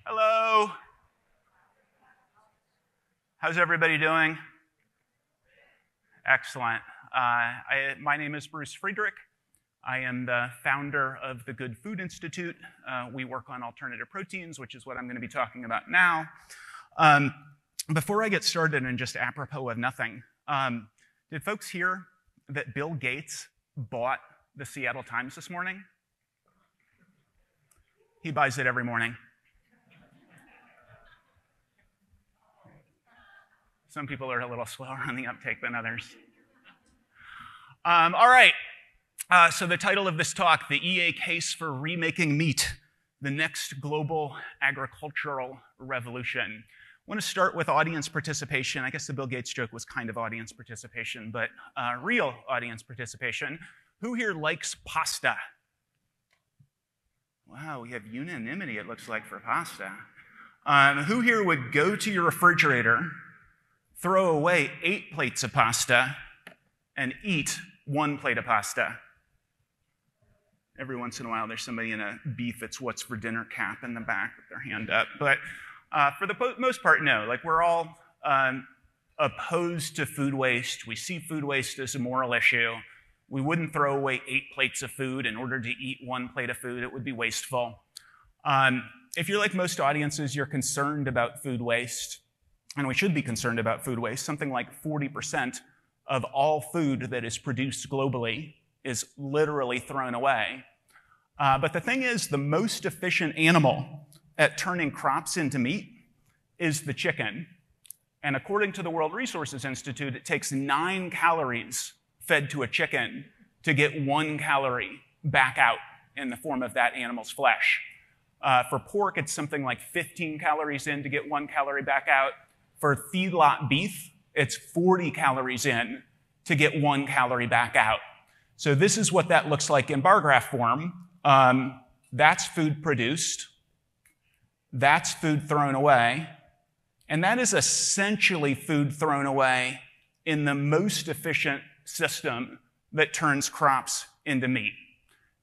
Hello. How's everybody doing? Excellent. My name is Bruce Friedrich. I am the founder of the Good Food Institute. We work on alternative proteins, which is what I'm going to be talking about now. Before I get started, and just apropos of nothing, did folks hear that Bill Gates bought the Seattle Times this morning? He buys it every morning. Some people are a little slower on the uptake than others. All right, so the title of this talk, the EA Case for Remaking Meat, the Next Global Agricultural Revolution. I want to start with audience participation. I guess the Bill Gates joke was kind of audience participation, but real audience participation. Who here likes pasta? Wow, we have unanimity, it looks like, for pasta. Who here would go to your refrigerator, throw away 8 plates of pasta, and eat 1 plate of pasta? Every once in a while, there's somebody in a beef it's what's for dinner cap in the back with their hand up. But for the most part, no. Like, we're all opposed to food waste. We see food waste as a moral issue. We wouldn't throw away 8 plates of food in order to eat 1 plate of food. It would be wasteful. If you're like most audiences, you're concerned about food waste, and we should be concerned about food waste. Something like 40% of all food that is produced globally is literally thrown away. But the thing is, the most efficient animal at turning crops into meat is the chicken. And according to the World Resources Institute, it takes 9 calories fed to a chicken to get 1 calorie back out in the form of that animal's flesh. For pork, it's something like 15 calories in to get 1 calorie back out. For feedlot beef, it's 40 calories in to get 1 calorie back out. So this is what that looks like in bar graph form. That's food produced. That's food thrown away. And that is essentially food thrown away in the most efficient system that turns crops into meat.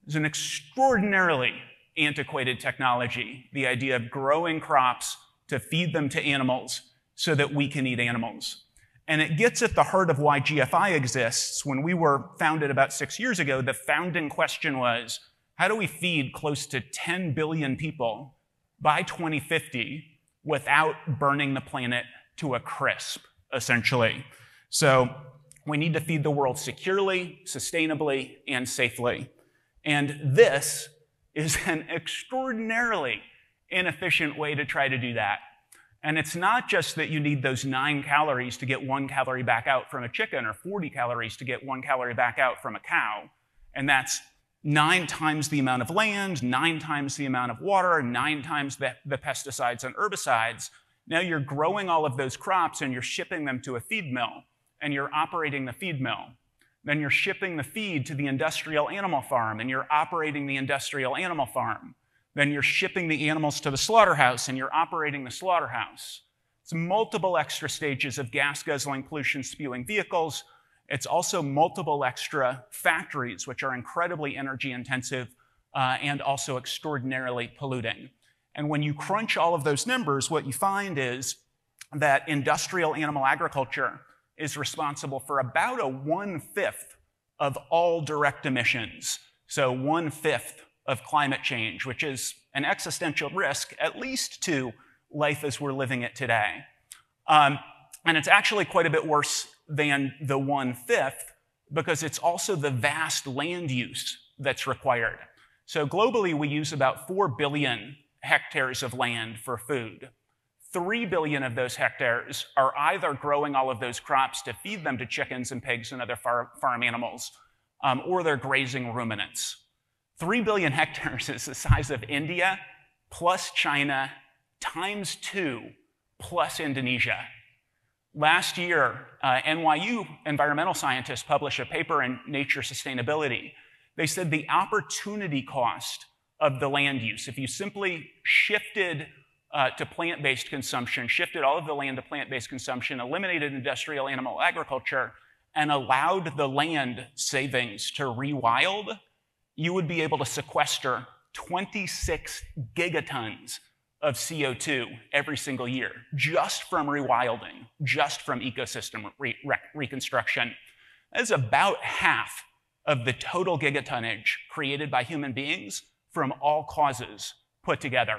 It's an extraordinarily antiquated technology, the idea of growing crops to feed them to animals so that we can eat animals. And it gets at the heart of why GFI exists. When we were founded about 6 years ago, the founding question was, how do we feed close to 10 billion people by 2050 without burning the planet to a crisp, essentially? So we need to feed the world securely, sustainably, and safely. And this is an extraordinarily inefficient way to try to do that. And it's not just that you need those 9 calories to get 1 calorie back out from a chicken, or 40 calories to get 1 calorie back out from a cow. And that's 9 times the amount of land, 9 times the amount of water, 9 times the pesticides and herbicides. Now you're growing all of those crops and you're shipping them to a feed mill, and you're operating the feed mill. Then you're shipping the feed to the industrial animal farm, and you're operating the industrial animal farm. Then you're shipping the animals to the slaughterhouse, and you're operating the slaughterhouse. It's multiple extra stages of gas-guzzling, pollution-spewing vehicles. It's also multiple extra factories, which are incredibly energy-intensive and also extraordinarily polluting. And when you crunch all of those numbers, what you find is that industrial animal agriculture is responsible for about 1/5 of all direct emissions. So 1/5 of climate change, which is an existential risk, at least to life as we're living it today. And it's actually quite a bit worse than the 1/5, because it's also the vast land use that's required. So globally, we use about 4 billion hectares of land for food. 3 billion of those hectares are either growing all of those crops to feed them to chickens and pigs and other farm animals, or they're grazing ruminants. 3 billion hectares is the size of India plus China times 2 plus Indonesia. Last year, NYU environmental scientists published a paper in Nature Sustainability. They said the opportunity cost of the land use, if you simply shifted to plant-based consumption, shifted all of the land to plant-based consumption, eliminated industrial animal agriculture, and allowed the land savings to rewild, you would be able to sequester 26 gigatons of CO2 every single year, just from rewilding, just from ecosystem reconstruction. That is about half of the total gigatonnage created by human beings from all causes put together.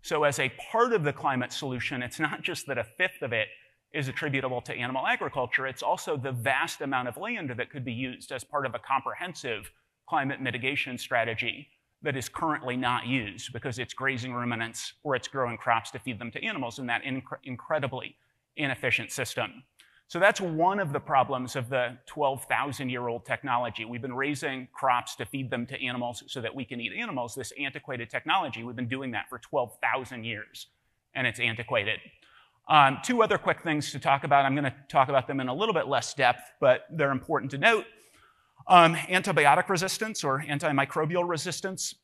So as a part of the climate solution, it's not just that a fifth of it is attributable to animal agriculture, it's also the vast amount of land that could be used as part of a comprehensive climate mitigation strategy that is currently not used because it's grazing ruminants or it's growing crops to feed them to animals in that incredibly inefficient system. So that's one of the problems of the 12,000-year-old technology. We've been raising crops to feed them to animals so that we can eat animals. This antiquated technology, we've been doing that for 12,000 years, and it's antiquated. Two other quick things to talk about. I'm going to talk about them in a little bit less depth, but they're important to note. Antibiotic resistance or antimicrobial resistance.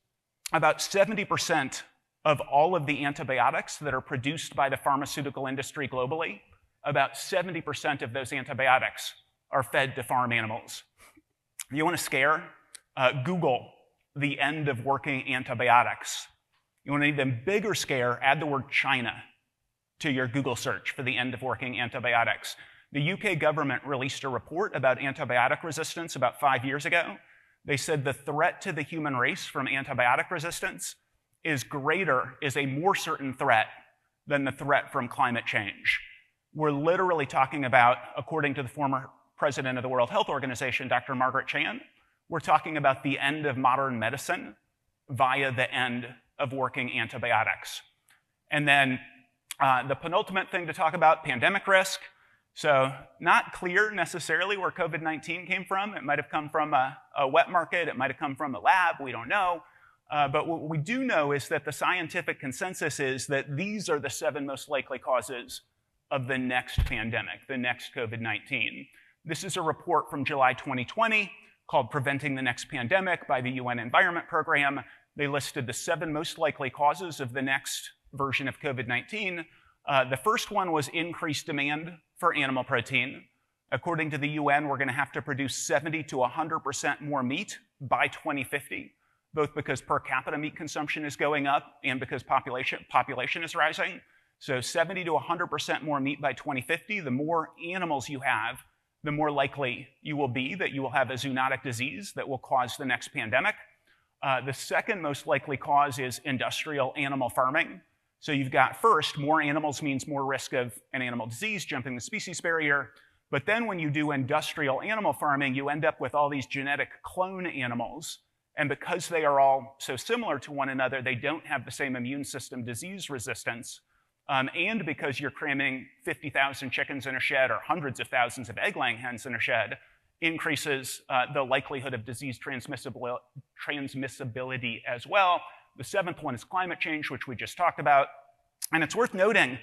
About 70% of all of the antibiotics that are produced by the pharmaceutical industry globally, about 70% of those antibiotics are fed to farm animals. You want to scare? Google the end of working antibiotics. You want an even bigger scare? Add the word China to your Google search for the end of working antibiotics. The UK government released a report about antibiotic resistance about 5 years ago. They said the threat to the human race from antibiotic resistance is a more certain threat than the threat from climate change. We're literally talking about, according to the former president of the World Health Organization, Dr. Margaret Chan, we're talking about the end of modern medicine via the end of working antibiotics. And then the penultimate thing to talk about, pandemic risk. So not clear necessarily where COVID-19 came from. It might have come from a wet market. It might have come from a lab. We don't know. But what we do know is that the scientific consensus is that these are the 7 most likely causes of the next pandemic, the next COVID-19. This is a report from July 2020 called Preventing the Next Pandemic by the UN Environment Program. They listed the 7 most likely causes of the next version of COVID-19. The first one was increased demand for animal protein. According to the UN, we're going to have to produce 70 to 100% more meat by 2050, both because per capita meat consumption is going up and because population is rising. So 70 to 100% more meat by 2050. The more animals you have, the more likely you will be that you will have a zoonotic disease that will cause the next pandemic. The second most likely cause is industrial animal farming. So you've got, first, more animals means more risk of an animal disease, jumping the species barrier. But then when you do industrial animal farming, you end up with all these genetic clone animals. And because they are all so similar to one another, they don't have the same immune system disease resistance. And because you're cramming 50,000 chickens in a shed or hundreds of thousands of egg-laying hens in a shed, increases the likelihood of disease transmissibility as well. The 7th one is climate change, which we just talked about. And it's worth noting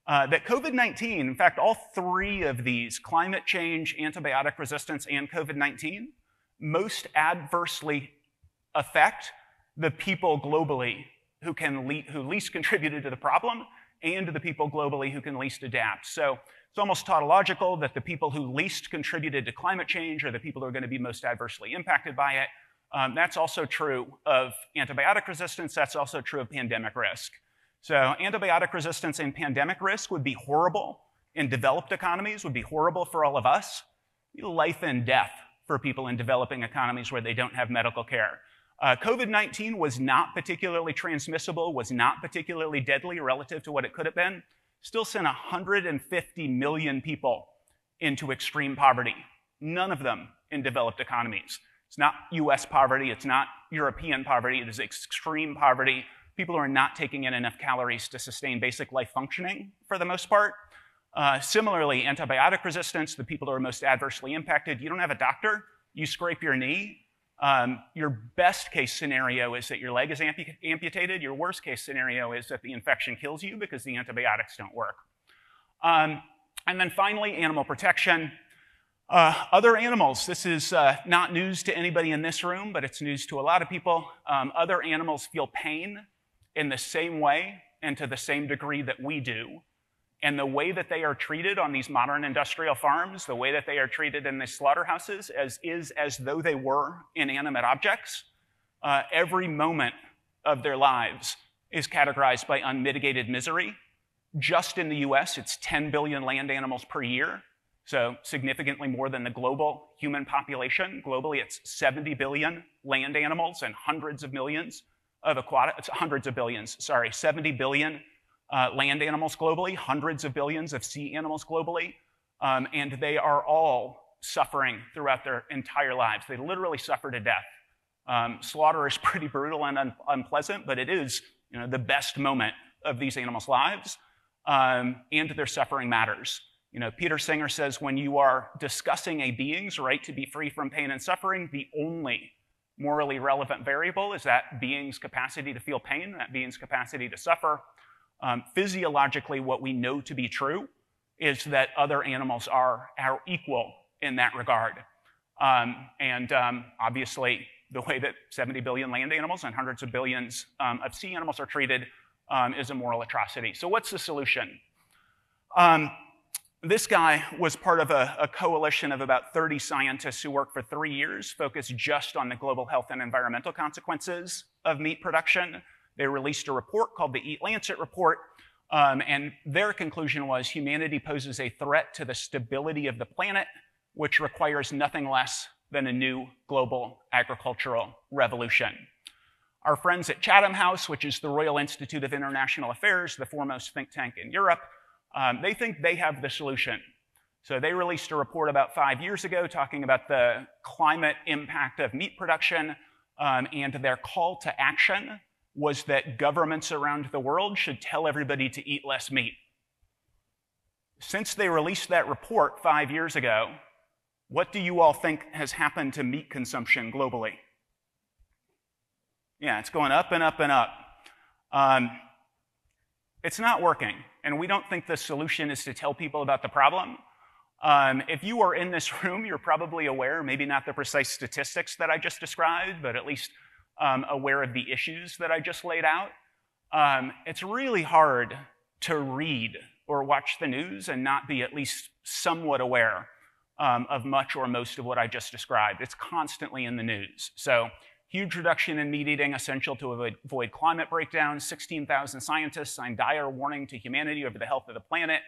that COVID-19, in fact, all 3 of these, climate change, antibiotic resistance, and COVID-19, most adversely affect the people globally who least contributed to the problem and the people globally who can least adapt. So it's almost tautological that the people who least contributed to climate change are the people who are going to be most adversely impacted by it. That's also true of antibiotic resistance. That's also true of pandemic risk. So antibiotic resistance and pandemic risk would be horrible in developed economies, would be horrible for all of us. Life and death for people in developing economies where they don't have medical care. COVID-19 was not particularly transmissible, was not particularly deadly relative to what it could have been. Still sent 150 million people into extreme poverty. None of them in developed economies. It's not US poverty, it's not European poverty, it is extreme poverty. People who are not taking in enough calories to sustain basic life functioning for the most part. Similarly, antibiotic resistance, the people who are most adversely impacted, you don't have a doctor, you scrape your knee. Your best case scenario is that your leg is amputated. Your worst case scenario is that the infection kills you because the antibiotics don't work. And then finally, animal protection. Other animals, this is not news to anybody in this room, but it's news to a lot of people. Other animals feel pain in the same way and to the same degree that we do. And the way that they are treated on these modern industrial farms, the way that they are treated in these slaughterhouses is as though they were inanimate objects. Every moment of their lives is categorized by unmitigated misery. Just in the US, it's 10 billion land animals per year, so significantly more than the global human population. Globally, it's 70 billion land animals and hundreds of millions of hundreds of billions, sorry, 70 billion land animals globally, hundreds of billions of sea animals globally, and they are all suffering throughout their entire lives. They literally suffer to death. Slaughter is pretty brutal and unpleasant, but it is, the best moment of these animals' lives, and their suffering matters. Peter Singer says, when you are discussing a being's right to be free from pain and suffering, the only morally relevant variable is that being's capacity to feel pain, that being's capacity to suffer. Physiologically, what we know to be true is that other animals are our equal in that regard. Obviously, the way that 70 billion land animals and hundreds of billions of sea animals are treated is a moral atrocity. So what's the solution? This guy was part of a coalition of about 30 scientists who worked for 3 years, focused just on the global health and environmental consequences of meat production. They released a report called the Eat Lancet Report, and their conclusion was humanity poses a threat to the stability of the planet, which requires nothing less than a new global agricultural revolution. Our friends at Chatham House, which is the Royal Institute of International Affairs, the foremost think tank in Europe, they think they have the solution. So they released a report about 5 years ago talking about the climate impact of meat production, and their call to action was that governments around the world should tell everybody to eat less meat. Since they released that report 5 years ago, what do you all think has happened to meat consumption globally? Yeah, it's going up and up and up. It's not working, and we don't think the solution is to tell people about the problem. If you are in this room, you're probably aware, maybe not the precise statistics that I just described, but at least aware of the issues that I just laid out. It's really hard to read or watch the news and not be at least somewhat aware of much or most of what I just described. It's constantly in the news. So huge reduction in meat eating, essential to avoid climate breakdown. 16,000 scientists signed dire warning to humanity over the health of the planet.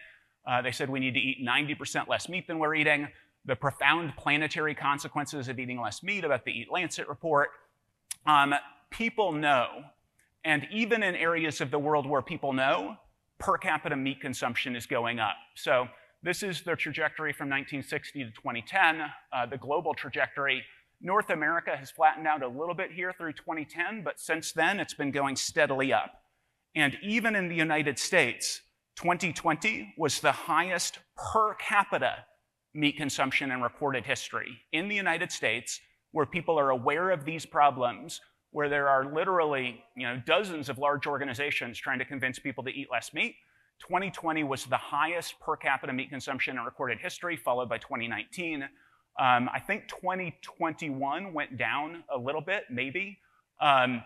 They said we need to eat 90% less meat than we're eating. The profound planetary consequences of eating less meat, about the Eat Lancet report. People know, and even in areas of the world where people know, per capita meat consumption is going up. So this is the trajectory from 1960 to 2010, the global trajectory. North America has flattened out a little bit here through 2010, but since then it's been going steadily up. And even in the United States, 2020 was the highest per capita meat consumption in recorded history. In the United States, where people are aware of these problems, where there are literally dozens of large organizations trying to convince people to eat less meat, 2020 was the highest per capita meat consumption in recorded history, followed by 2019. I think 2021 went down a little bit, maybe. Might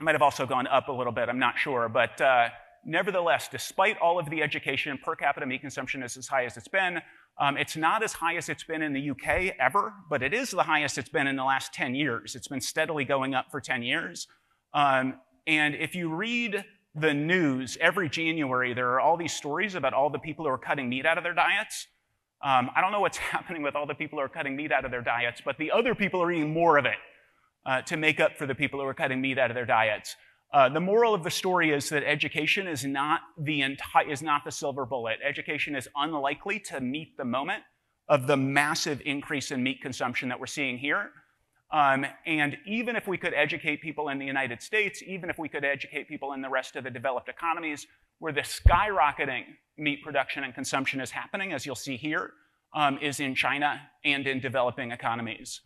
have also gone up a little bit, I'm not sure. But nevertheless, despite all of the education, per capita meat consumption is as high as it's been. It's not as high as it's been in the UK ever, but it is the highest it's been in the last 10 years. It's been steadily going up for 10 years. And if you read the news, every January, there are all these stories about all the people who are cutting meat out of their diets. I don't know what's happening with all the people who are cutting meat out of their diets, but the other people are eating more of it to make up for the people who are cutting meat out of their diets. The moral of the story is that education is not the silver bullet. Education is unlikely to meet the moment of the massive increase in meat consumption that we're seeing here. And even if we could educate people in the United States, even if we could educate people in the rest of the developed economies, where the skyrocketing meat production and consumption is happening, as you'll see here, is in China and in developing economies.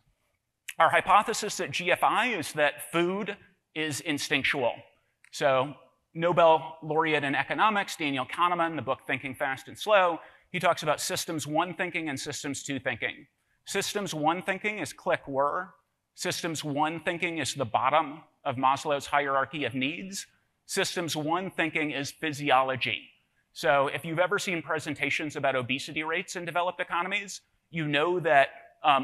Our hypothesis at GFI is that food is instinctual. So Nobel laureate in economics, Daniel Kahneman, the book Thinking Fast and Slow, he talks about systems one thinking and systems two thinking. Systems one thinking is click whir. Systems one thinking is the bottom of Maslow's hierarchy of needs. Systems one thinking is physiology. So if you've ever seen presentations about obesity rates in developed economies, you know that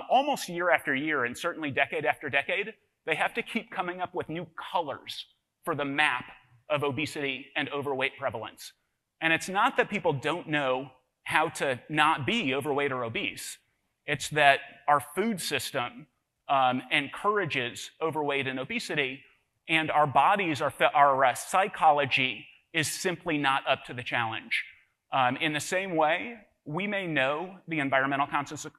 almost year after year, and certainly decade after decade, they have to keep coming up with new colors for the map of obesity and overweight prevalence. And it's not that people don't know how to not be overweight or obese. It's that our food system encourages overweight and obesity, and our bodies, our psychology is simply not up to the challenge. In the same way, we may know the environmental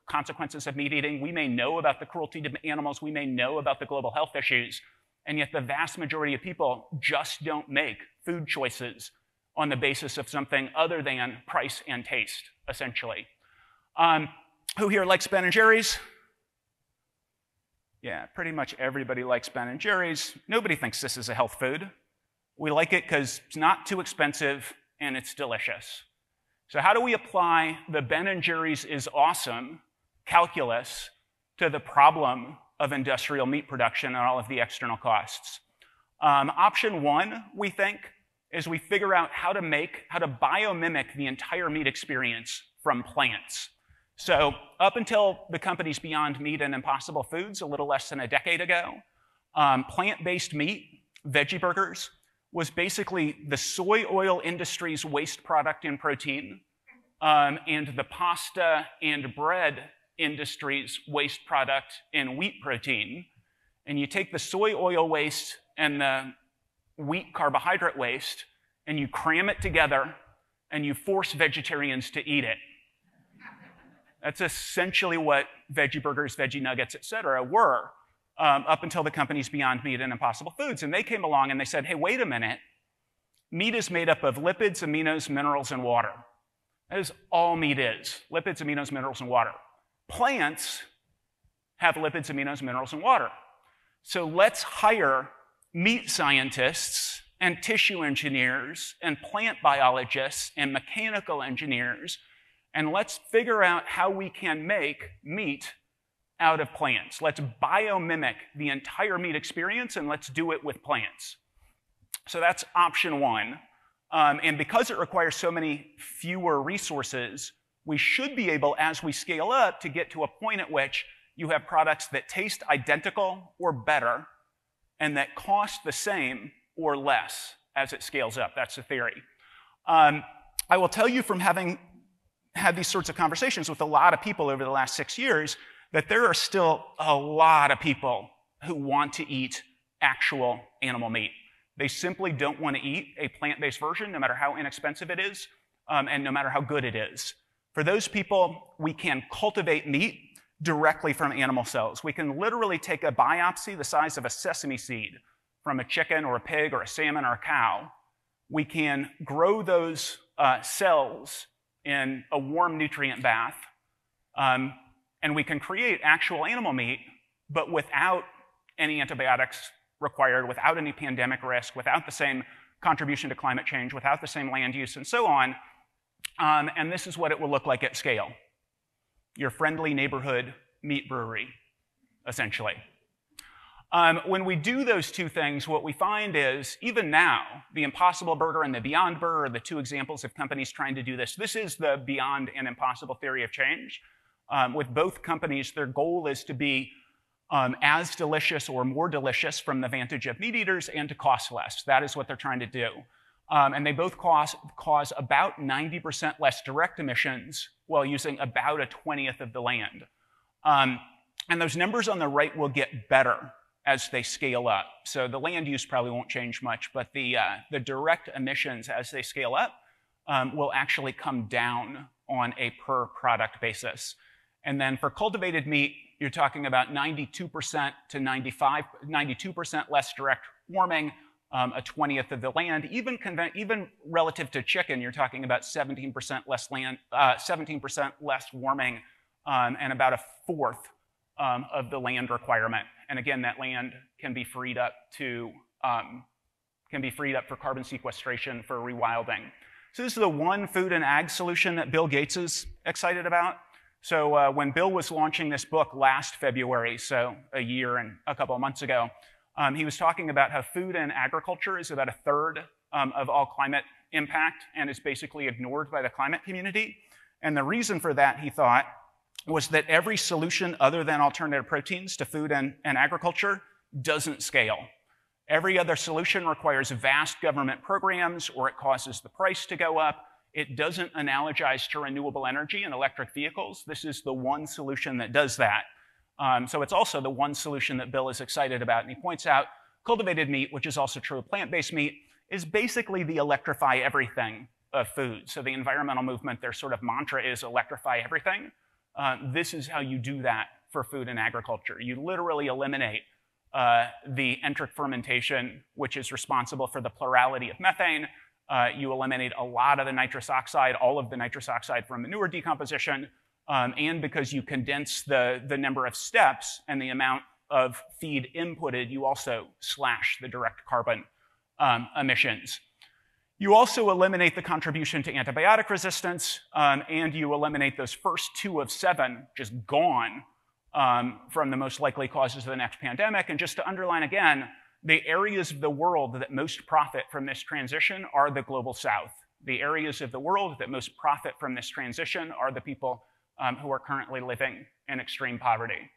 consequences of meat eating, we may know about the cruelty to animals, we may know about the global health issues, and yet the vast majority of people just don't make food choices on the basis of something other than price and taste, essentially. Who here likes Ben & Jerry's? Yeah, pretty much everybody likes Ben & Jerry's. Nobody thinks this is a health food. We like it because it's not too expensive and it's delicious. So how do we apply the Ben & Jerry's is awesome calculus to the problem of industrial meat production and all of the external costs? Option one, we think, is we figure out how to biomimic the entire meat experience from plants. So up until the companies Beyond Meat and Impossible Foods a little less than a decade ago, plant-based meat, veggie burgers, was basically the soy oil industry's waste product in protein and the pasta and bread industry's waste product in wheat protein. And you take the soy oil waste and the wheat carbohydrate waste and you cram it together and you force vegetarians to eat it. That's essentially what veggie burgers, veggie nuggets, et cetera, were up until the companies Beyond Meat and Impossible Foods. And they came along and they said, hey, wait a minute. Meat is made up of lipids, aminos, minerals, and water. That is all meat is, lipids, aminos, minerals, and water. Plants have lipids, aminos, minerals, and water. So let's hire meat scientists and tissue engineers and plant biologists and mechanical engineers, and let's figure out how we can make meat out of plants. Let's biomimic the entire meat experience, and let's do it with plants. So that's option one. And because it requires so many fewer resources, we should be able, as we scale up, to get to a point at which you have products that taste identical or better and that cost the same or less as it scales up. That's the theory. I will tell you from having had these sorts of conversations with a lot of people over the last 6 years that there are still a lot of people who want to eat actual animal meat. They simply don't want to eat a plant-based version, no matter how inexpensive it is, and no matter how good it is. For those people, we can cultivate meat directly from animal cells. We can literally take a biopsy the size of a sesame seed from a chicken or a pig or a salmon or a cow. We can grow those cells in a warm nutrient bath, and we can create actual animal meat, but without any antibiotics required, without any pandemic risk, without the same contribution to climate change, without the same land use, and so on. And this is what it will look like at scale. Your friendly neighborhood meat brewery, essentially. When we do those two things, what we find is, even now, the Impossible Burger and the Beyond Burger are the two examples of companies trying to do this. This is the Beyond and Impossible theory of change. With both companies, their goal is to be as delicious or more delicious from the vantage of meat eaters and to cost less. That is what they're trying to do. And they both cause about 90% less direct emissions while using about 1/20 of the land. And those numbers on the right will get better as they scale up. So the land use probably won't change much, but the direct emissions as they scale up will actually come down on a per product basis. And then for cultivated meat, you're talking about 92% to 92% less direct warming, 1/20 of the land. Even relative to chicken, you're talking about 17% less land, 17% less warming, and about 1/4 of the land requirement. And again, that land can be freed up for carbon sequestration for rewilding. So this is the one food and ag solution that Bill Gates is excited about. So when Bill was launching this book last February, so a year and a couple of months ago, he was talking about how food and agriculture is about 1/3 of all climate impact and is basically ignored by the climate community. And the reason for that, he thought, was that every solution other than alternative proteins to food and agriculture doesn't scale. Every other solution requires vast government programs, or it causes the price to go up. It doesn't analogize to renewable energy and electric vehicles. This is the one solution that does that. So it's also the one solution that Bill is excited about. And he points out cultivated meat, which is also true of plant-based meat, is basically the electrify everything of food. So the environmental movement, their sort of mantra is electrify everything. This is how you do that for food and agriculture. You literally eliminate the enteric fermentation, which is responsible for the plurality of methane. You eliminate a lot of the nitrous oxide, all of the nitrous oxide from manure decomposition, and because you condense the number of steps and the amount of feed inputted, you also slash the direct carbon emissions. You also eliminate the contribution to antibiotic resistance, and you eliminate those first 2 of 7, just gone, from the most likely causes of the next pandemic. And just to underline again, the areas of the world that most profit from this transition are the global south. The areas of the world that most profit from this transition are the people who are currently living in extreme poverty.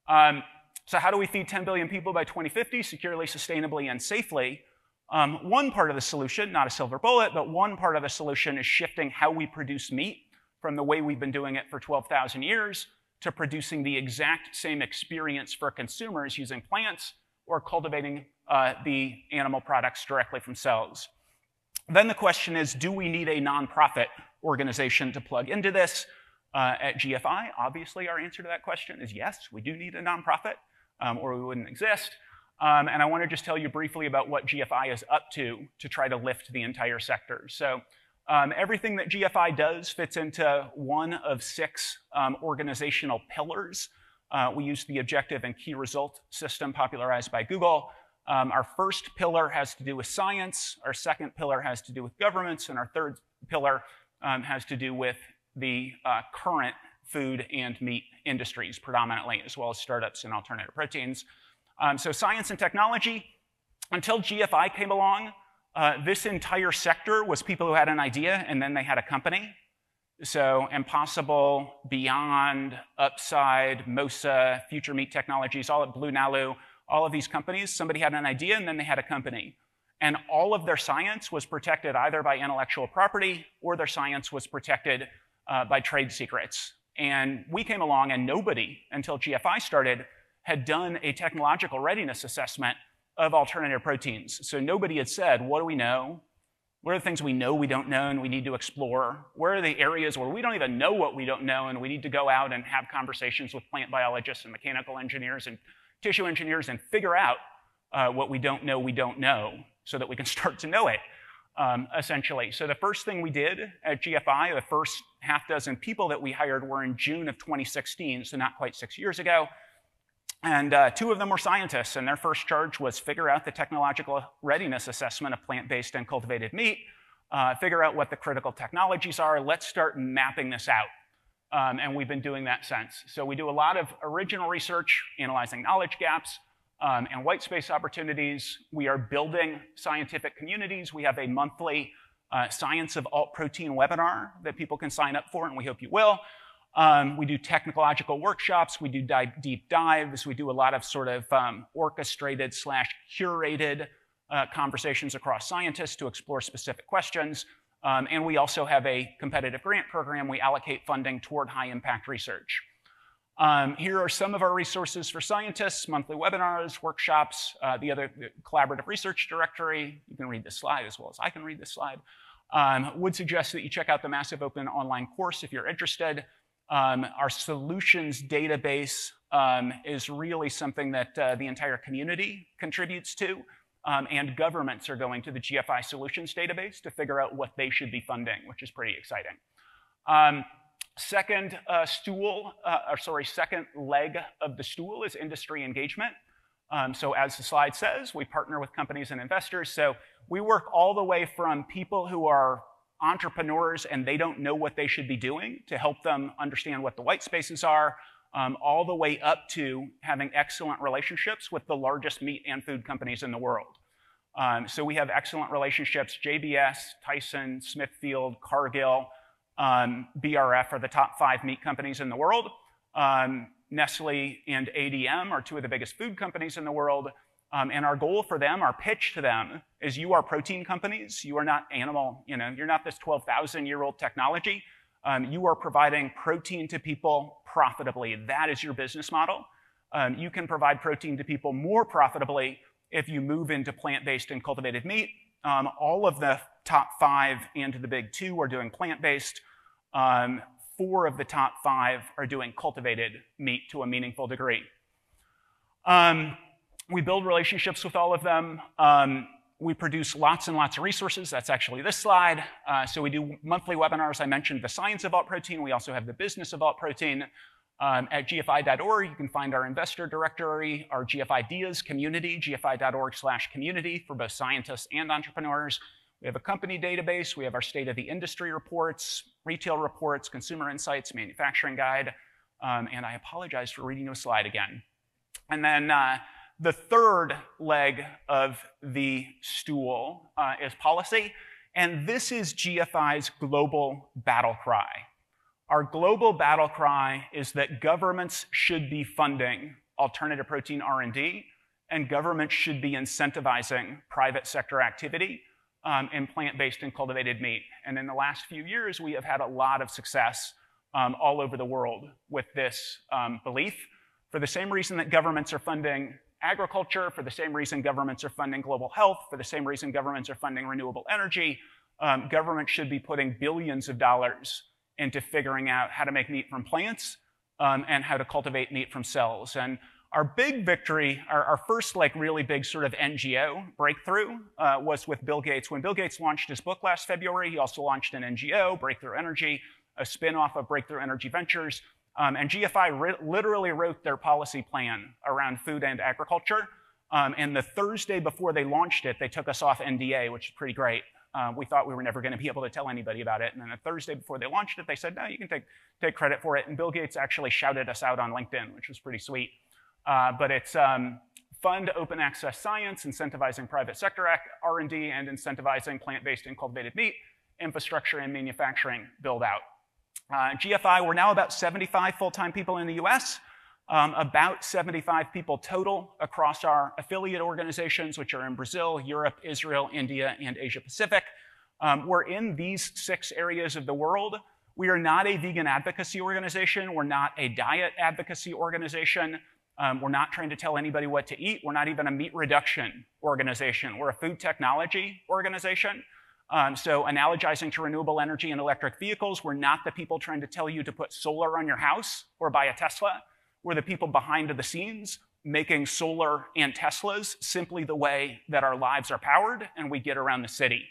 So how do we feed 10 billion people by 2050 securely, sustainably, and safely? One part of the solution, not a silver bullet, but one part of the solution is shifting how we produce meat from the way we've been doing it for 12,000 years to producing the exact same experience for consumers using plants or cultivating the animal products directly from cells. Then the question is, do we need a nonprofit organization to plug into this? At GFI, obviously our answer to that question is yes, we do need a nonprofit, or we wouldn't exist. And I want to just tell you briefly about what GFI is up to try to lift the entire sector. So everything that GFI does fits into one of 6 organizational pillars. We use the objective and key result system popularized by Google. Our first pillar has to do with science, our second pillar has to do with governments, and our third pillar has to do with the current food and meat industries predominantly, as well as startups and alternative proteins. So science and technology, until GFI came along, this entire sector was people who had an idea and then they had a company. So Impossible, Beyond, Upside, MOSA, Future Meat Technologies, all at Blue Nalu, all of these companies, somebody had an idea and then they had a company. And all of their science was protected either by intellectual property or their science was protected by trade secrets. And we came along and nobody, until GFI started, had done a technological readiness assessment of alternative proteins. So nobody had said, what do we know? What are the things we know we don't know and we need to explore? Where are the areas where we don't even know what we don't know and we need to go out and have conversations with plant biologists and mechanical engineers and tissue engineers and figure out what we don't know so that we can start to know it, essentially. So the first thing we did at GFI, the first half dozen people that we hired were in June of 2016, so not quite 6 years ago. And 2 of them were scientists, and their first charge was figure out the technological readiness assessment of plant-based and cultivated meat, figure out what the critical technologies are, let's start mapping this out. And we've been doing that since. So we do a lot of original research, analyzing knowledge gaps and white space opportunities. We are building scientific communities. We have a monthly Science of Alt Protein webinar that people can sign up for, and we hope you will. We do technological workshops, we do deep dives, we do a lot of sort of orchestrated / curated conversations across scientists to explore specific questions. And we also have a competitive grant program. We allocate funding toward high impact research. Here are some of our resources for scientists, monthly webinars, workshops, the collaborative research directory. You can read this slide as well as I can read this slide. Would suggest that you check out the massive open online course if you're interested. Our solutions database is really something that the entire community contributes to, and governments are going to the GFI solutions database to figure out what they should be funding, which is pretty exciting. Second leg of the stool is industry engagement. So as the slide says, we partner with companies and investors. So we work all the way from people who are entrepreneurs and they don't know what they should be doing to help them understand what the white spaces are, all the way up to having excellent relationships with the largest meat and food companies in the world. So we have excellent relationships. JBS, Tyson, Smithfield, Cargill, BRF are the top 5 meat companies in the world. Nestle and ADM are 2 of the biggest food companies in the world. And our goal for them, our pitch to them, is you are protein companies. You are not animal, you're not this 12,000-year-old technology. You are providing protein to people profitably. That is your business model. You can provide protein to people more profitably if you move into plant-based and cultivated meat. All of the top 5 and the big 2 are doing plant-based. 4 of the top 5 are doing cultivated meat to a meaningful degree. We build relationships with all of them. We produce lots and lots of resources. That's actually this slide. So we do monthly webinars. I mentioned the science of alt protein. We also have the business of alt protein. At gfi.org, you can find our investor directory, our GF Ideas community, gfi.org/community for both scientists and entrepreneurs. We have a company database. We have our state of the industry reports, retail reports, consumer insights, manufacturing guide. And I apologize for reading a slide again. And then the third leg of the stool is policy. And this is GFI's global battle cry. Our global battle cry is that governments should be funding alternative protein R&D, and governments should be incentivizing private sector activity in plant-based and cultivated meat. And in the last few years, we have had a lot of success all over the world with this belief. For the same reason that governments are funding agriculture, for the same reason governments are funding global health, for the same reason governments are funding renewable energy, governments should be putting billions of dollars into figuring out how to make meat from plants and how to cultivate meat from cells. And our big victory, our first really big sort of NGO breakthrough was with Bill Gates. When Bill Gates launched his book last February, he also launched an NGO, Breakthrough Energy, a spin-off of Breakthrough Energy Ventures. And GFI literally wrote their policy plan around food and agriculture. And the Thursday before they launched it, they took us off NDA, which is pretty great. We thought we were never going to be able to tell anybody about it. And then the Thursday before they launched it, they said, no, you can take credit for it. And Bill Gates actually shouted us out on LinkedIn, which was pretty sweet. But it's fund open access science, incentivizing private sector R&D, and incentivizing plant-based and cultivated meat, infrastructure and manufacturing build out. GFI, we're now about 75 full-time people in the US, about 75 people total across our affiliate organizations, which are in Brazil, Europe, Israel, India, and Asia Pacific. We're in these 6 areas of the world. We are not a vegan advocacy organization. We're not a diet advocacy organization. We're not trying to tell anybody what to eat. We're not even a meat reduction organization. We're a food technology organization. So analogizing to renewable energy and electric vehicles, we're not the people trying to tell you to put solar on your house or buy a Tesla. We're the people behind the scenes making solar and Teslas simply the way that our lives are powered and we get around the city.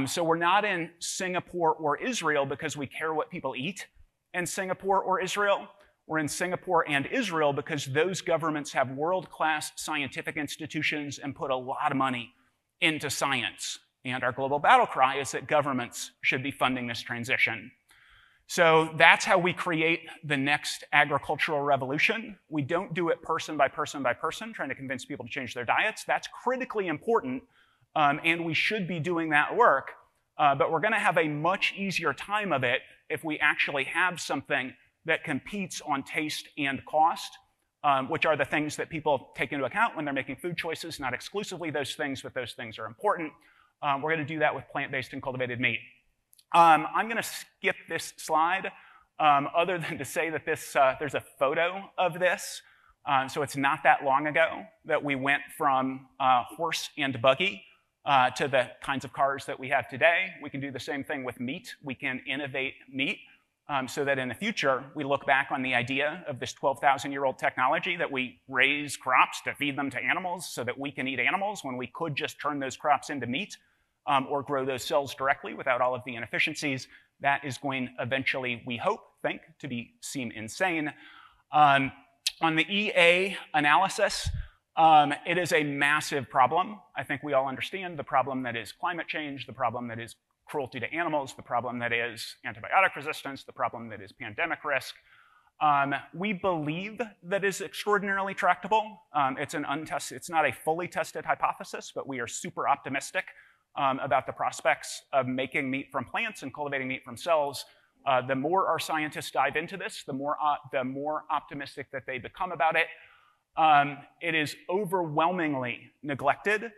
So we're not in Singapore or Israel because we care what people eat in Singapore or Israel. We're in Singapore and Israel because those governments have world-class scientific institutions and put a lot of money into science. And our global battle cry is that governments should be funding this transition. So that's how we create the next agricultural revolution. We don't do it person by person by person, trying to convince people to change their diets. That's critically important, and we should be doing that work. But we're going to have a much easier time of it if we actually have something that competes on taste and cost, which are the things that people take into account when they're making food choices. Not exclusively those things, but those things are important. We're going to do that with plant-based and cultivated meat. I'm going to skip this slide, other than to say that there's a photo of this. So it's not that long ago that we went from horse and buggy to the kinds of cars that we have today. We can do the same thing with meat. We can innovate meat so that in the future, we look back on the idea of this 12,000-year-old technology that we raise crops to feed them to animals so that we can eat animals when we could just turn those crops into meat. Or grow those cells directly without all of the inefficiencies. That is going eventually, we think, to seem insane. On the EA analysis, it is a massive problem. I think we all understand the problem that is climate change, the problem that is cruelty to animals, the problem that is antibiotic resistance, the problem that is pandemic risk. We believe that is extraordinarily tractable. It's not a fully tested hypothesis, but we are super optimistic about the prospects of making meat from plants and cultivating meat from cells. The more our scientists dive into this, the more optimistic that they become about it. It is overwhelmingly neglected.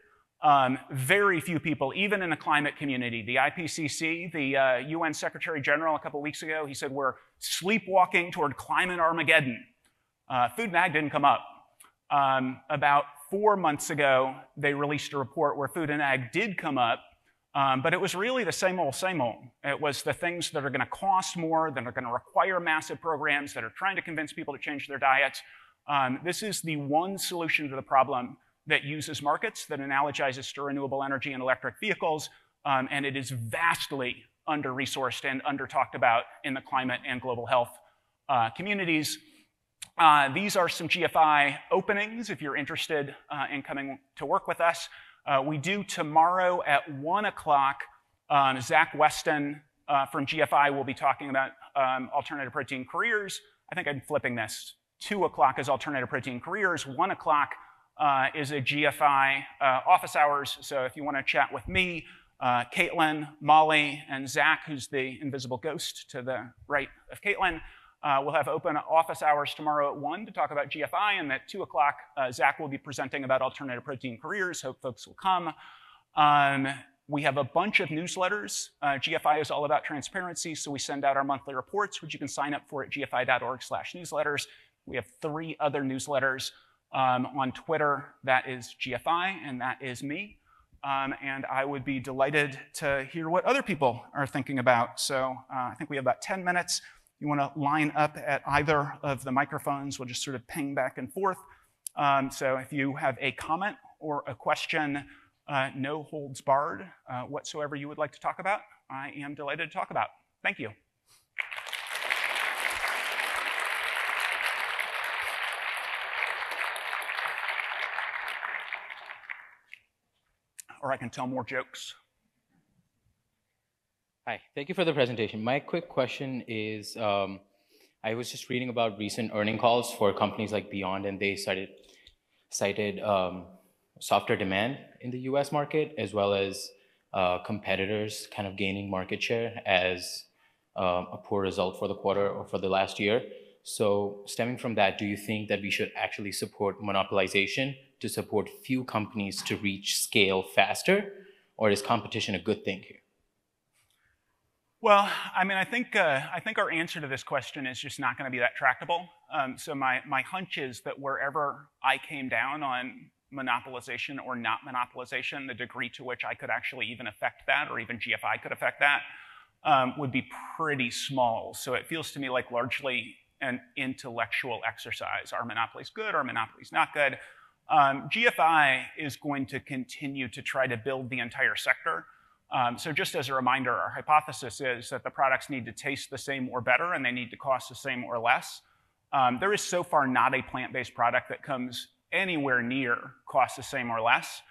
Very few people, even in the climate community, the IPCC, the UN Secretary General a couple weeks ago, he said we're sleepwalking toward climate Armageddon. Food and Ag didn't come up. About 4 months ago, they released a report where Food and Ag did come up, but it was really the same old, same old. It was the things that are going to cost more, that are going to require massive programs, that are trying to convince people to change their diets. This is the one solution to the problem that uses markets, that analogizes to renewable energy and electric vehicles, and it is vastly under-resourced and under-talked about in the climate and global health communities. These are some GFI openings if you're interested in coming to work with us. We do tomorrow at 1 o'clock. Zach Weston from GFI will be talking about alternative protein careers. I think I'm flipping this. 2 o'clock is alternative protein careers. 1 o'clock is a GFI office hours. So if you want to chat with me, Caitlin, Molly, and Zach, who's the invisible ghost to the right of Caitlin, we'll have open office hours tomorrow at 1 to talk about GFI, and at 2 o'clock, Zach will be presenting about alternative protein careers. Hope folks will come. We have a bunch of newsletters. GFI is all about transparency, so we send out our monthly reports, which you can sign up for at gfi.org/newsletters. We have 3 other newsletters on Twitter. That is GFI, and that is me. And I would be delighted to hear what other people are thinking about. So I think we have about 10 minutes. You want to line up at either of the microphones. We'll just sort of ping back and forth. So if you have a comment or a question, no holds barred, whatsoever you would like to talk about, I am delighted to talk about. Thank you. Or I can tell more jokes. Hi, thank you for the presentation. My quick question is, I was just reading about recent earning calls for companies like Beyond, and they cited softer demand in the US market, as well as competitors kind of gaining market share as a poor result for the quarter or for the last year. So stemming from that, do you think that we should actually support monopolization to support few companies to reach scale faster, or is competition a good thing here? Well, I mean, I think our answer to this question is just not going to be that tractable. So my hunch is that wherever I came down on monopolization or not monopolization, the degree to which I could actually even affect that, or even GFI could affect that, would be pretty small. So it feels to me like largely an intellectual exercise. Are monopolies good? Are monopolies not good? GFI is going to continue to try to build the entire sector. So just as a reminder, our hypothesis is that the products need to taste the same or better, and they need to cost the same or less. There is so far not a plant-based product that comes anywhere near cost the same or less.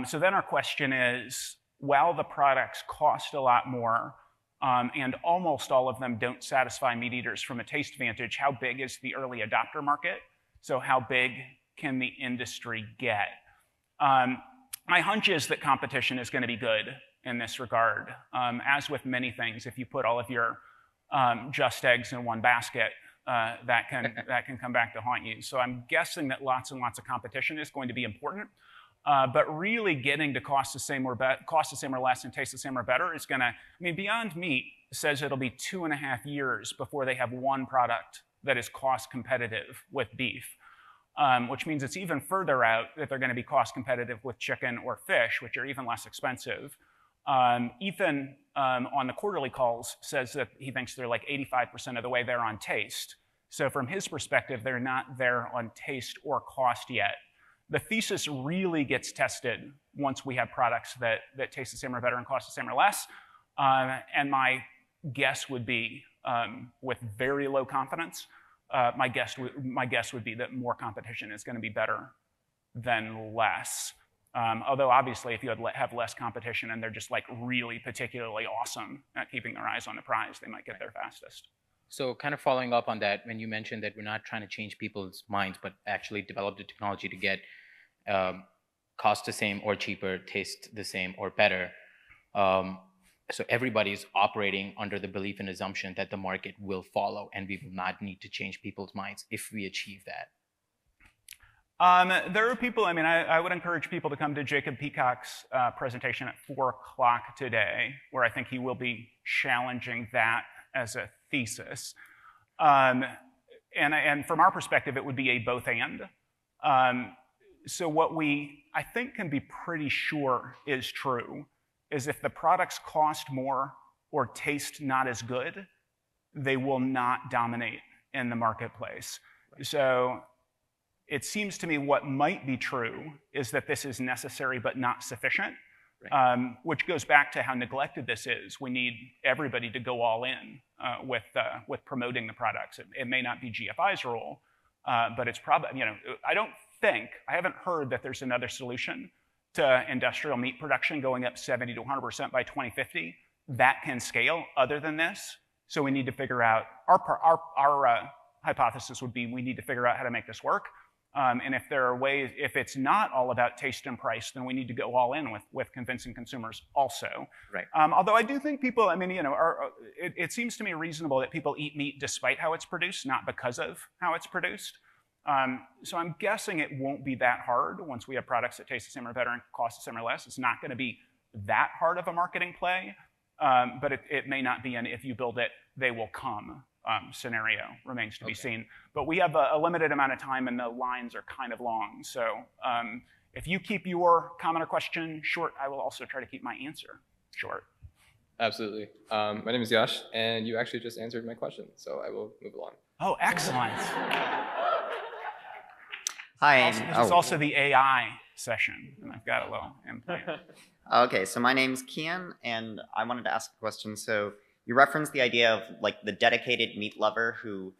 So then our question is, while the products cost a lot more, and almost all of them don't satisfy meat eaters from a taste vantage, how big is the early adopter market? So how big can the industry get? My hunch is that competition is going to be good in this regard. As with many things, if you put all of your just eggs in one basket, that can come back to haunt you. So I'm guessing that lots and lots of competition is going to be important. But really getting to cost the same or less and taste the same or better is going to, I mean, Beyond Meat says it'll be 2.5 years before they have one product that is cost competitive with beef, which means it's even further out that they're going to be cost competitive with chicken or fish, which are even less expensive. Ethan on the quarterly calls says that he thinks they're like 85% of the way there on taste. So from his perspective, they're not there on taste or cost yet. The thesis really gets tested once we have products that taste the same or better and cost the same or less. And my guess would be, with very low confidence, my guess would be that more competition is going to be better than less. Although obviously, if you have less competition and they're just like really particularly awesome at keeping their eyes on the prize, they might get there fastest. So kind of following up on that, when you mentioned that we're not trying to change people's minds, but actually develop the technology to get cost the same or cheaper, taste the same or better. So everybody's operating under the belief and assumption that the market will follow and we will not need to change people's minds if we achieve that. There are people, I mean, I would encourage people to come to Jacob Peacock's presentation at 4 o'clock today, where I think he will be challenging that as a thesis. And from our perspective, it would be a both and. So what we, I think, can be pretty sure is true is if the products cost more or taste not as good, they will not dominate in the marketplace. So it seems to me what might be true is that this is necessary but not sufficient, which goes back to how neglected this is. We need everybody to go all in with promoting the products. It may not be GFI's role, but it's probably, you know, I haven't heard that there's another solution to industrial meat production going up 70 to 100% by 2050 that can scale other than this. So we need to figure out, our hypothesis would be we need to figure out how to make this work. And if there are ways, if it's not all about taste and price, then we need to go all in with convincing consumers also. Right. Although I do think people, I mean, you know, it seems to me reasonable that people eat meat despite how it's produced, not because of how it's produced. So I'm guessing it won't be that hard once we have products that taste the same or better and cost the same or less. It's not going to be that hard of a marketing play, but it may not be an if you build it, they will come scenario. Remains to be seen. But we have a limited amount of time and the lines are kind of long. So if you keep your comment or question short, I will also try to keep my answer short. Absolutely. My name is Yash, and you actually just answered my question, so I will move along. Oh, excellent. Hi. This is also the AI session, and I've got a little input. Okay, so my name's Kian, and I wanted to ask a question. So you referenced the idea of like the dedicated meat lover who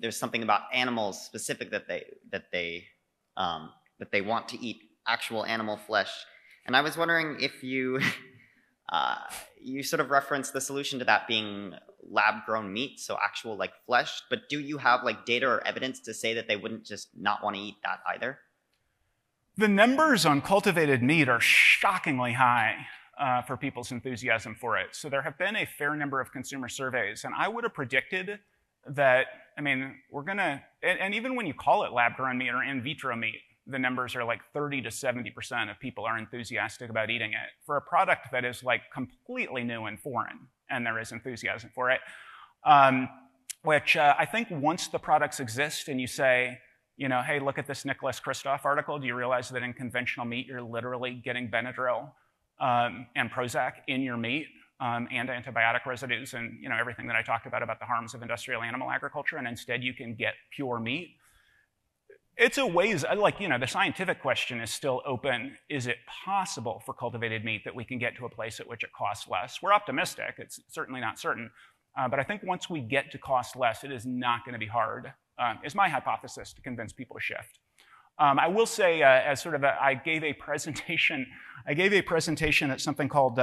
there's something about animals specific that they want to eat actual animal flesh, and I was wondering if you you sort of referenced the solution to that being lab-grown meat, so actual like flesh, but do you have like data or evidence to say that they wouldn't just not want to eat that either? The numbers on cultivated meat are shockingly high for people's enthusiasm for it. So there have been a fair number of consumer surveys, and I would have predicted that, I mean, we're gonna, and even when you call it lab-grown meat or in vitro meat, the numbers are like 30 to 70% of people are enthusiastic about eating it for a product that is like completely new and foreign, and there is enthusiasm for it. Which I think once the products exist and you say, you know, hey, look at this Nicholas Kristof article, do you realize that in conventional meat, you're literally getting Benadryl and Prozac in your meat and antibiotic residues and, you know, everything that I talked about the harms of industrial animal agriculture, and instead you can get pure meat. It's a ways, like, you know, the scientific question is still open. Is it possible for cultivated meat that we can get to a place at which it costs less? We're optimistic. It's certainly not certain. But I think once we get to cost less, it is not going to be hard, is my hypothesis, to convince people to shift. I will say, as sort of I gave a presentation at something called,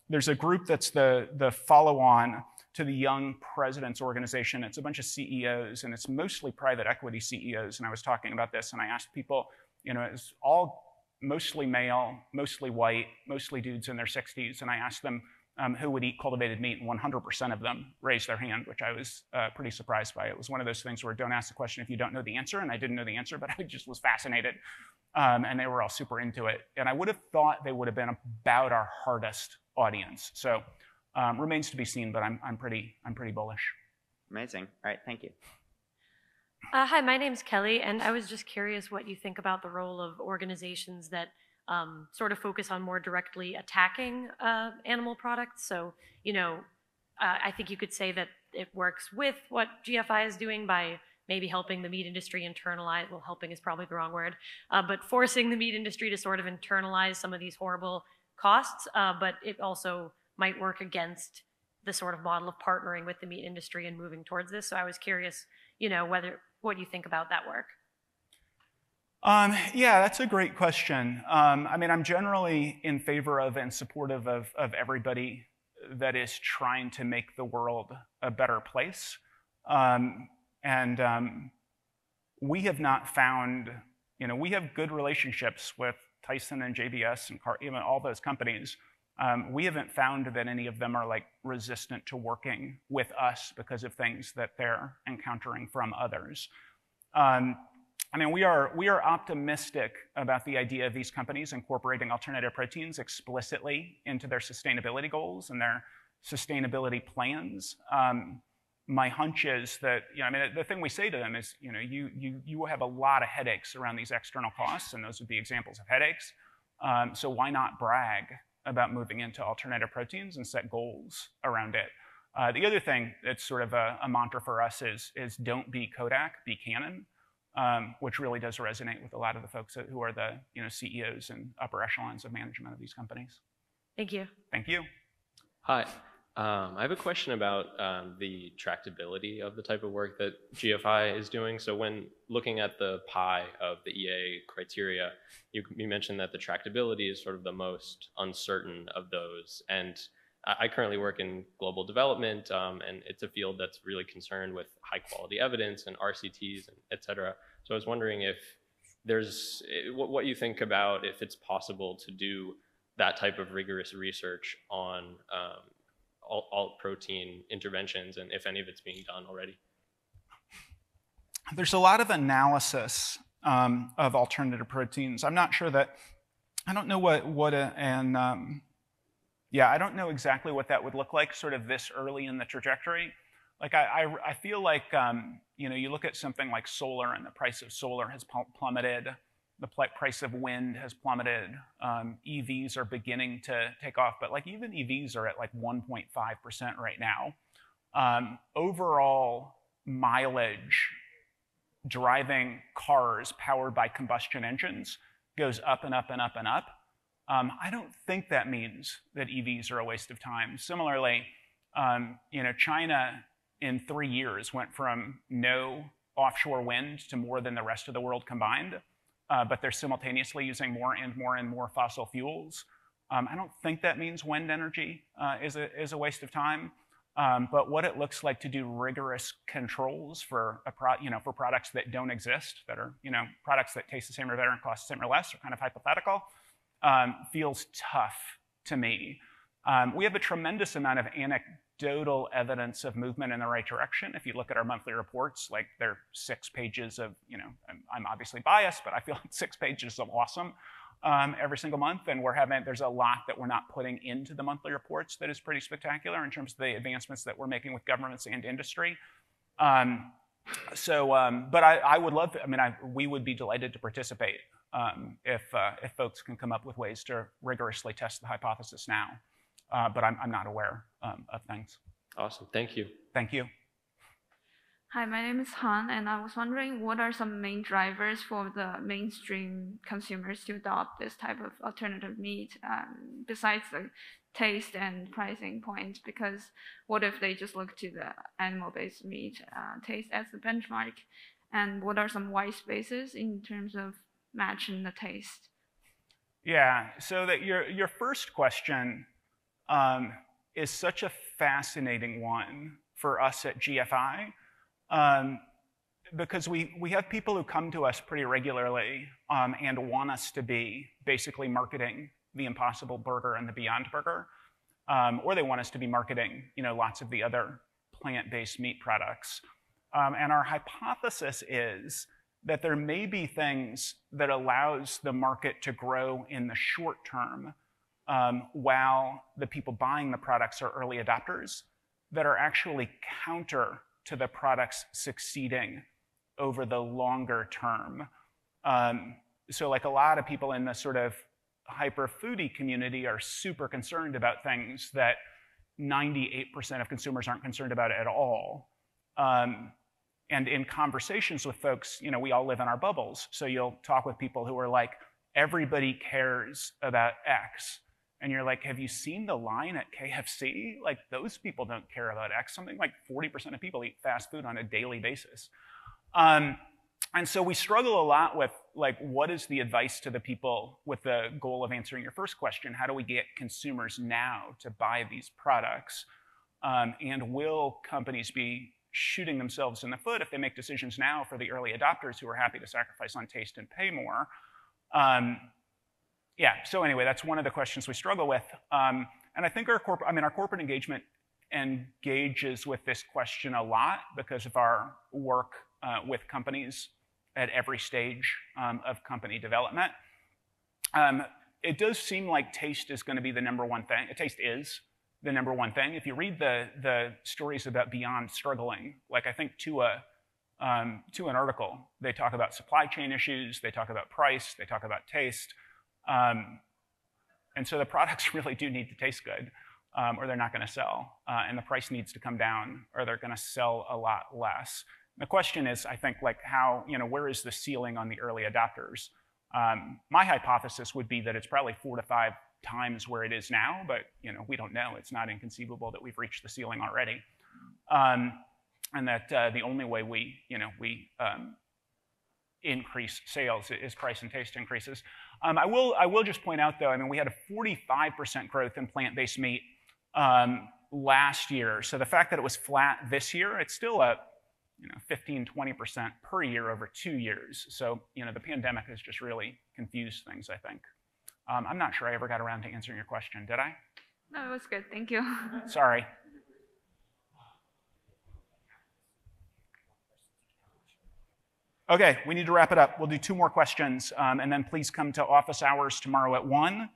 there's a group that's the follow-on to the Young Presidents Organization. It's a bunch of CEOs, and it's mostly private equity CEOs. And I was talking about this, and I asked people, you know, it's all mostly male, mostly white, mostly dudes in their 60s. And I asked them who would eat cultivated meat, and 100% of them raised their hand, which I was pretty surprised by. It was one of those things where don't ask the question if you don't know the answer, and I didn't know the answer, but I just was fascinated. And they were all super into it. And I would have thought they would have been about our hardest audience. So remains to be seen, but I'm pretty bullish. Amazing. All right, thank you. Hi, my name's Kelly, and I was just curious what you think about the role of organizations that sort of focus on more directly attacking animal products. So, you know, I think you could say that it works with what GFI is doing by maybe helping the meat industry internalize, well, helping is probably the wrong word, but forcing the meat industry to sort of internalize some of these horrible costs, but it also might work against the sort of model of partnering with the meat industry and moving towards this. So I was curious, you know, what you think about that work. Yeah, that's a great question. I mean, I'm generally in favor of and supportive of everybody that is trying to make the world a better place. We have not found, you know, we have good relationships with Tyson and JBS and even all those companies. We haven't found that any of them are like resistant to working with us because of things that they're encountering from others. I mean, we are optimistic about the idea of these companies incorporating alternative proteins explicitly into their sustainability goals and their sustainability plans. My hunch is that, I mean, the thing we say to them is, you will have a lot of headaches around these external costs, and those would be examples of headaches. So why not brag about moving into alternative proteins and set goals around it? The other thing that's sort of a mantra for us is don't be Kodak, be Canon, which really does resonate with a lot of the folks who are the CEOs and upper echelons of management of these companies. Thank you. Thank you. Hi. I have a question about the tractability of the type of work that GFI is doing. So when looking at the pie of the EA criteria, you mentioned that the tractability is sort of the most uncertain of those. And I currently work in global development, and it's a field that's really concerned with high quality evidence and RCTs, and et cetera. So I was wondering if there's, what you think about if it's possible to do that type of rigorous research on alt protein interventions, and if any of it's being done already. There's a lot of analysis of alternative proteins. I'm not sure that, I don't know I don't know exactly what that would look like sort of this early in the trajectory. Like I feel like, you look at something like solar, and the price of solar has plummeted. The price of wind has plummeted. EVs are beginning to take off, but like even EVs are at like 1.5% right now. Overall mileage driving cars powered by combustion engines goes up and up and up and up. I don't think that means that EVs are a waste of time. Similarly, China in 3 years went from no offshore wind to more than the rest of the world combined. But they're simultaneously using more and more and more fossil fuels. I don't think that means wind energy is a waste of time. But what it looks like to do rigorous controls for for products that don't exist, that are products that taste the same or better and cost the same or less, are kind of hypothetical, feels tough to me. We have a tremendous amount of anecdotal evidence of movement in the right direction. If you look at our monthly reports, like they're 6 pages of, I'm obviously biased, but I feel like 6 pages of awesome every single month. And there's a lot that we're not putting into the monthly reports that is pretty spectacular in terms of the advancements that we're making with governments and industry. But I would love to, we would be delighted to participate if folks can come up with ways to rigorously test the hypothesis now. But I'm not aware of things. Awesome, thank you. Thank you. Hi, my name is Han, and I was wondering what are some main drivers for the mainstream consumers to adopt this type of alternative meat, besides the taste and pricing point? Because what if they just look to the animal-based meat taste as the benchmark? And what are some white spaces in terms of matching the taste? Yeah, so that your first question is such a fascinating one for us at GFI, because we have people who come to us pretty regularly and want us to be basically marketing the Impossible Burger and the Beyond Burger, or they want us to be marketing lots of the other plant-based meat products. And our hypothesis is that there may be things that allows the market to grow in the short term while the people buying the products are early adopters, that are actually counter to the products succeeding over the longer term. So like a lot of people in the sort of hyper foodie community are super concerned about things that 98% of consumers aren't concerned about at all. And in conversations with folks, we all live in our bubbles. So you'll talk with people who are like, everybody cares about X. And you're like, have you seen the line at KFC? Like, those people don't care about X. Something like 40% of people eat fast food on a daily basis. And so we struggle a lot with, like, what is the advice to the people with the goal of answering your first question? How do we get consumers now to buy these products? And will companies be shooting themselves in the foot if they make decisions now for the early adopters who are happy to sacrifice on taste and pay more? Yeah, so anyway, that's one of the questions we struggle with. And I think our corporate engagement engages with this question a lot because of our work with companies at every stage of company development. It does seem like taste is going to be the number one thing. Taste is the number one thing. If you read the stories about Beyond struggling, like I think to an article, they talk about supply chain issues, they talk about price, they talk about taste. And so the products really do need to taste good, or they're not going to sell. And the price needs to come down, or they're going to sell a lot less. The question is, I think, like how, where is the ceiling on the early adopters? My hypothesis would be that it's probably 4 to 5 times where it is now, but we don't know. It's not inconceivable that we've reached the ceiling already, and that the only way we increase sales is price and taste increases. I will just point out though, I mean, we had a 45% growth in plant-based meat last year. So the fact that it was flat this year, it's still a 15-20% per year over 2 years. So the pandemic has just really confused things, I think. I'm not sure I ever got around to answering your question, did I? No, it was good. Thank you. Sorry. Okay, we need to wrap it up. We'll do 2 more questions, and then please come to office hours tomorrow at 1,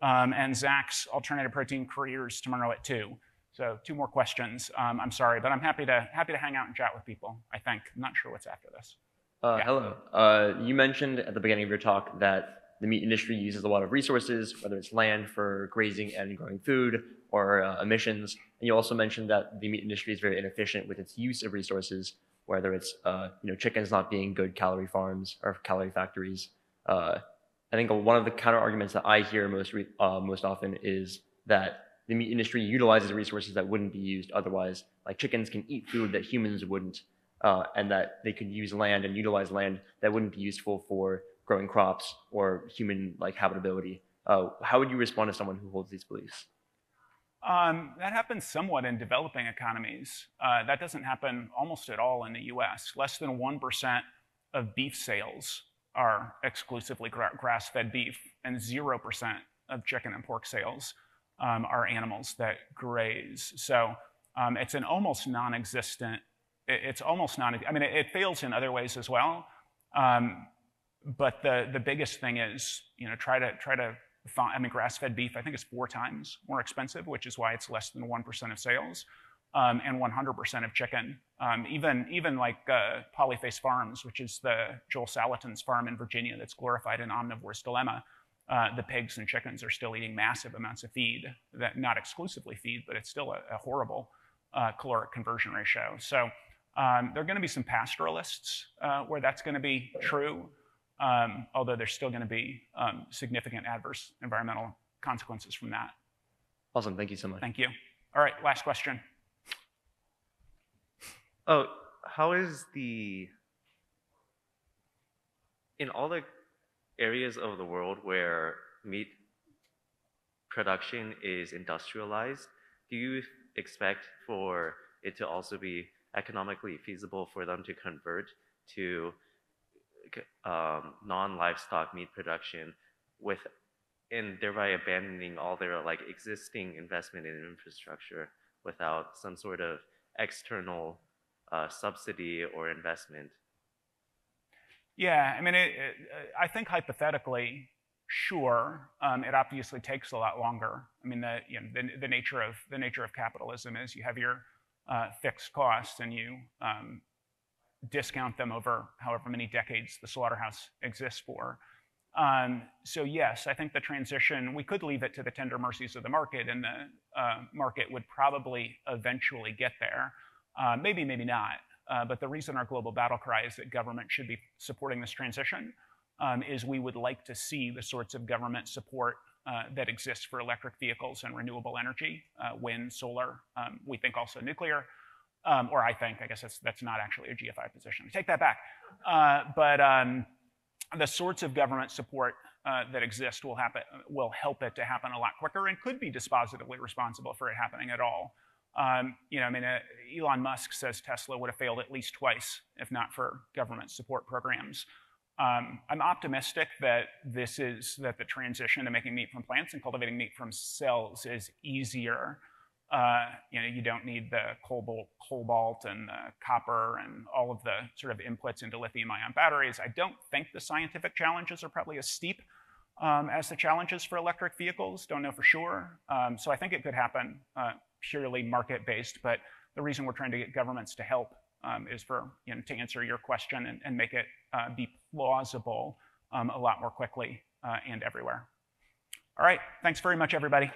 and Zach's alternative protein careers tomorrow at 2. So 2 more questions. I'm sorry, but I'm happy to hang out and chat with people, I think. I'm not sure what's after this. Yeah. Hello. You mentioned at the beginning of your talk that the meat industry uses a lot of resources, whether it's land for grazing and growing food or emissions. And you also mentioned that the meat industry is very inefficient with its use of resources, whether it's chickens not being good calorie farms or calorie factories. I think one of the counter arguments that I hear most often is that the meat industry utilizes resources that wouldn't be used otherwise. Like chickens can eat food that humans wouldn't, and that they could use land and utilize land that wouldn't be useful for growing crops or human habitability. How would you respond to someone who holds these beliefs? That happens somewhat in developing economies. That doesn't happen almost at all in the US. Less than 1% of beef sales are exclusively grass-fed beef, and 0% of chicken and pork sales are animals that graze. So it's an almost non-existent, I mean, it fails in other ways as well. But the biggest thing is, try to find, I mean, grass-fed beef, I think is 4 times more expensive, which is why it's less than 1% of sales, and 100% of chicken. Even like Polyface Farms, which is the Joel Salatin's farm in Virginia that's glorified in Omnivore's Dilemma, the pigs and chickens are still eating massive amounts of feed, that not exclusively feed, but it's still a horrible caloric conversion ratio. So there are going to be some pastoralists where that's going to be true, although there's still going to be significant adverse environmental consequences from that. Awesome, thank you so much. Thank you. All right, last question. Oh, how is in all the areas of the world where meat production is industrialized, do you expect for it to also be economically feasible for them to convert to non-livestock meat production and thereby abandoning all their existing investment in infrastructure without some sort of external subsidy or investment? Yeah, I mean, I think hypothetically, sure. It obviously takes a lot longer. I mean, the nature of capitalism is you have your fixed costs and you discount them over however many decades the slaughterhouse exists for. So yes, I think the transition, we could leave it to the tender mercies of the market, and the market would probably eventually get there. Maybe, maybe not. But the reason our global battle cry is that government should be supporting this transition is we would like to see the sorts of government support that exists for electric vehicles and renewable energy, wind, solar, we think also nuclear, or I guess that's not actually a GFI position. Take that back. But the sorts of government support that exist will help it to happen a lot quicker and could be dispositively responsible for it happening at all. Elon Musk says Tesla would have failed at least twice if not for government support programs. I'm optimistic that the transition to making meat from plants and cultivating meat from cells is easier You don't need the cobalt and the copper and all of the sort of inputs into lithium-ion batteries. I don't think the scientific challenges are probably as steep as the challenges for electric vehicles. Don't know for sure. So I think it could happen purely market-based, but the reason we're trying to get governments to help is for, to answer your question and make it be plausible a lot more quickly and everywhere. All right, thanks very much, everybody.